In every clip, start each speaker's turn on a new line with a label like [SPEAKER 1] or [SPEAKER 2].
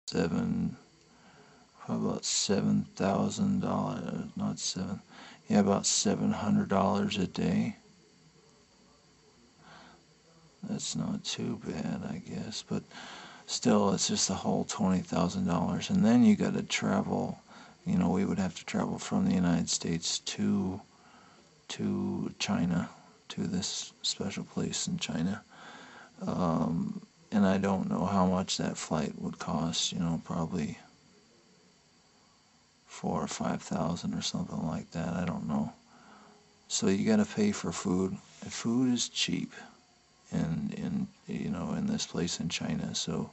[SPEAKER 1] seven, probably about $7,000, not seven, yeah, about $700 a day. That's not too bad, I guess, but still, it's just the whole $20,000, and then you got to travel. You know, we would have to travel from the United States to China, to this special place in China. And I don't know how much that flight would cost. You know, probably 4 or 5 thousand or something like that. I don't know. So you got to pay for food. Food is cheap, in you know, in this place in China. So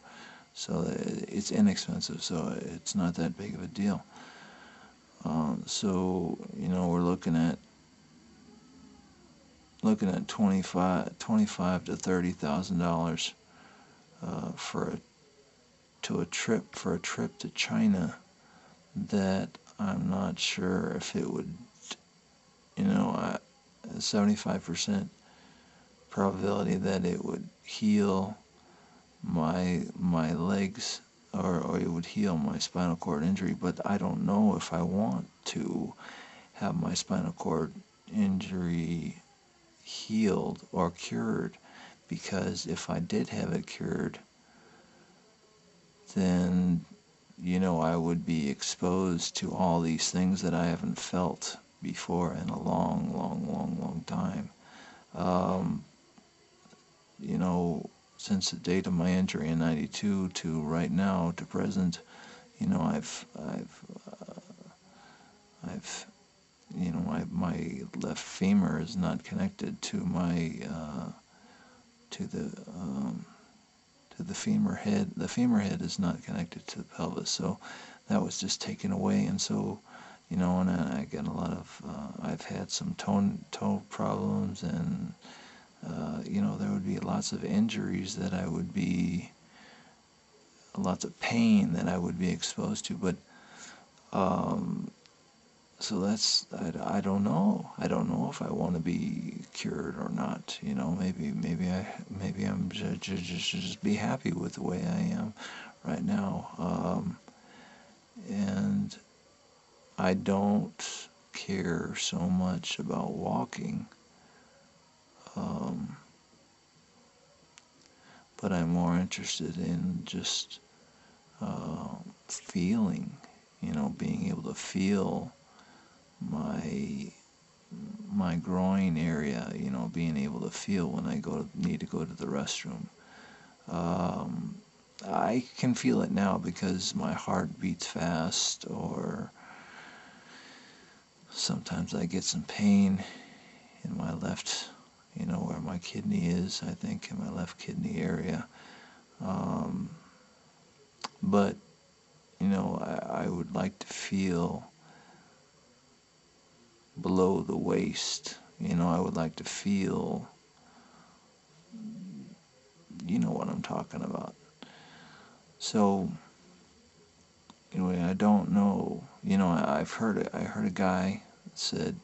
[SPEAKER 1] it's inexpensive. So it's not that big of a deal. So you know, we're looking at 25 to $30,000 for a trip to China. That I'm not sure if it would, you know, 75% probability that it would heal my legs, or it would heal my spinal cord injury. But I don't know if I want to have my spinal cord injury healed or cured, because if I did have it cured, then you know, I would be exposed to all these things that I haven't felt before in a long, long, long, long time. Um, you know, since the date of my injury in '92 to right now to present, you know, I've, you know, my left femur is not connected to my to the um, to the femur head. The femur head is not connected to the pelvis, so that was just taken away. And so, you know, and I get a lot of, I've had some toe problems, and you know, there would be lots of injuries that I would be, lots of pain that I would be exposed to. But um, so that's, I don't know. I don't know if I want to be cured or not. You know, maybe I'm just be happy with the way I am right now. And I don't care so much about walking, um, but I'm more interested in just feeling, you know, being able to feel my my groin area, you know, being able to feel when I need to go to the restroom. Um, I can feel it now because my heart beats fast, or sometimes I get some pain in my left, you know, where my kidney is, I think, in my left kidney area. Um, but, you know, I would like to feel below the waist. You know, I would like to feel, you know what I'm talking about. So, anyway, I don't know. You know, I heard a guy said,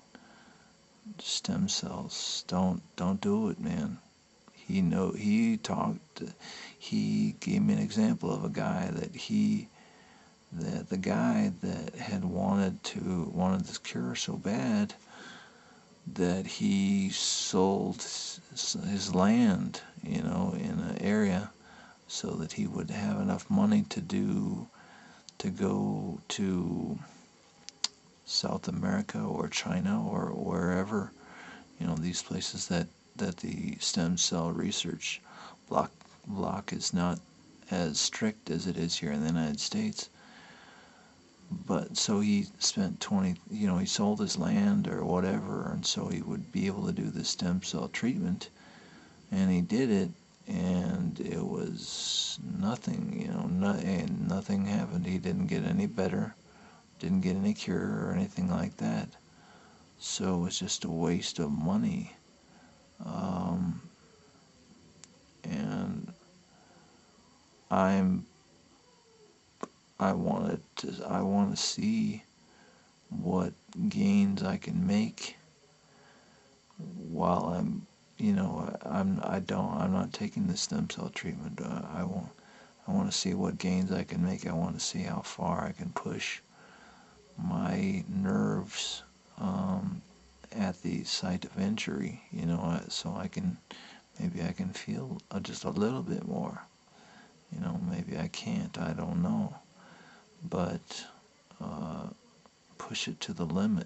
[SPEAKER 1] stem cells, don't do it, man. He gave me an example of a guy that the guy that had wanted this cure so bad that he sold his land, you know, in an area so that he would have enough money to go to South America or China or wherever, you know, these places that the stem cell research block block is not as strict as it is here in the United States. But so he spent 20, you know, he sold his land or whatever, and so he would be able to do the stem cell treatment, and he did it, and it was nothing, you know, and nothing happened. He didn't get any better, didn't get any cure or anything like that. So it was just a waste of money. Um, and I'm I want to see what gains I can make while I'm, you know, I'm not taking the stem cell treatment. I I want to see what gains I can make. I want to see how far I can push my nerves at the site of injury, so maybe I can feel just a little bit more. Maybe I can't, I don't know. But push it to the limit,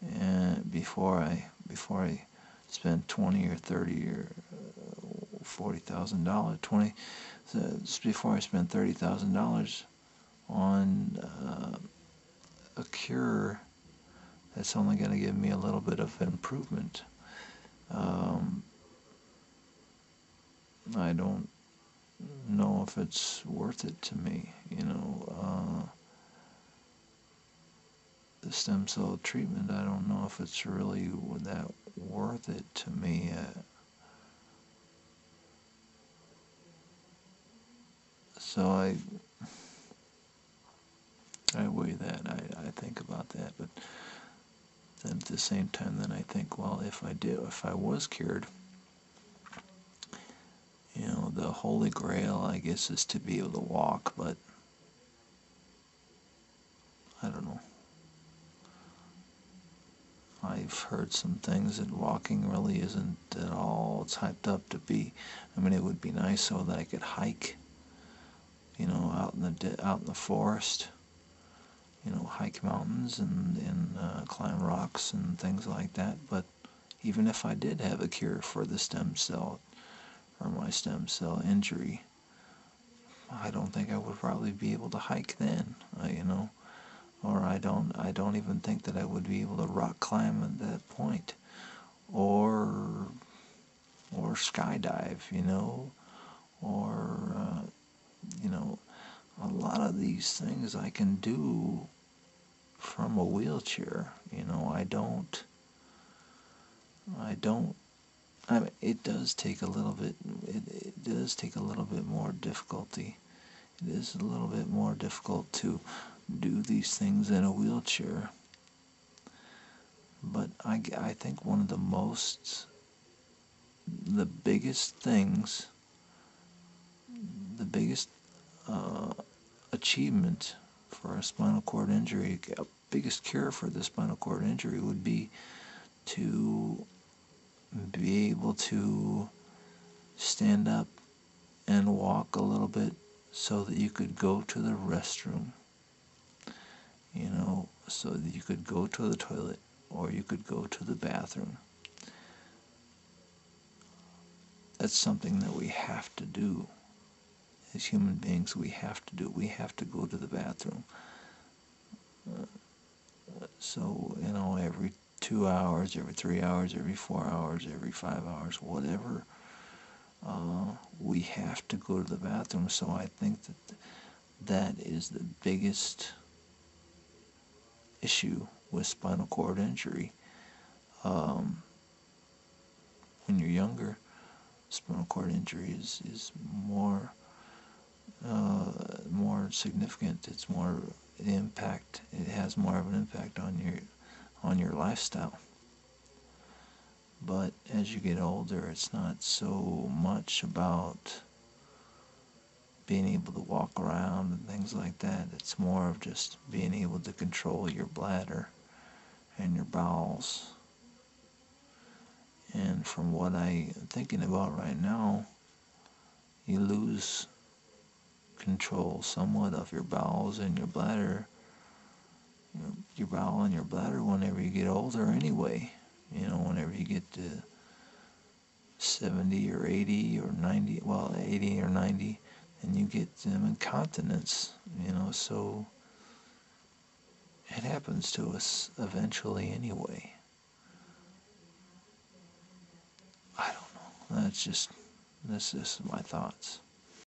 [SPEAKER 1] and before I spend 20 or 30 or $40,000, just before I spend $30,000 on a cure that's only going to give me a little bit of improvement. I don't know if it's worth it to me, the stem cell treatment, I don't know if it's really that worth it to me. So I weigh that, I think about that, but then at the same time, then I think, well, if I was cured, the holy grail, I guess, is to be able to walk, but I don't know. I've heard some things that walking really isn't at all it's hyped up to be. I mean, it would be nice so that I could hike, out in the forest, hike mountains and climb rocks and things like that. But even if I did have a cure for the stem cell or my stem cell injury, I don't think I would probably be able to hike then, or I don't even think that I would be able to rock climb at that point, or skydive, or a lot of these things I can do from a wheelchair. I mean, it does take a little bit. It does take a little bit more difficulty. It is a little bit more difficult to do these things in a wheelchair. But I think one of the biggest things, the biggest achievement for a spinal cord injury, biggest cure for the spinal cord injury would be to be able to stand up and walk a little bit so that you could go to the restroom, so that you could go to the toilet or you could go to the bathroom. That's something that we have to do. As human beings, we have to do. We have to go to the bathroom. So, every 2 hours, every 3 hours, every 4 hours, every 5 hours, whatever, we have to go to the bathroom. So I think that is the biggest issue with spinal cord injury. When you're younger, spinal cord injury is more significant. It's more impact. It has more of an impact on your lifestyle. But as you get older, it's not so much about being able to walk around and things like that. It's more of just being able to control your bladder and your bowels. And from what I'm thinking about right now, you lose control somewhat of your bowels and your bladder, your bowel and your bladder whenever you get older anyway. Whenever you get to 70 or 80 or 90, well, 80 or 90, and you get incontinence, so it happens to us eventually anyway. I don't know. That's just my thoughts.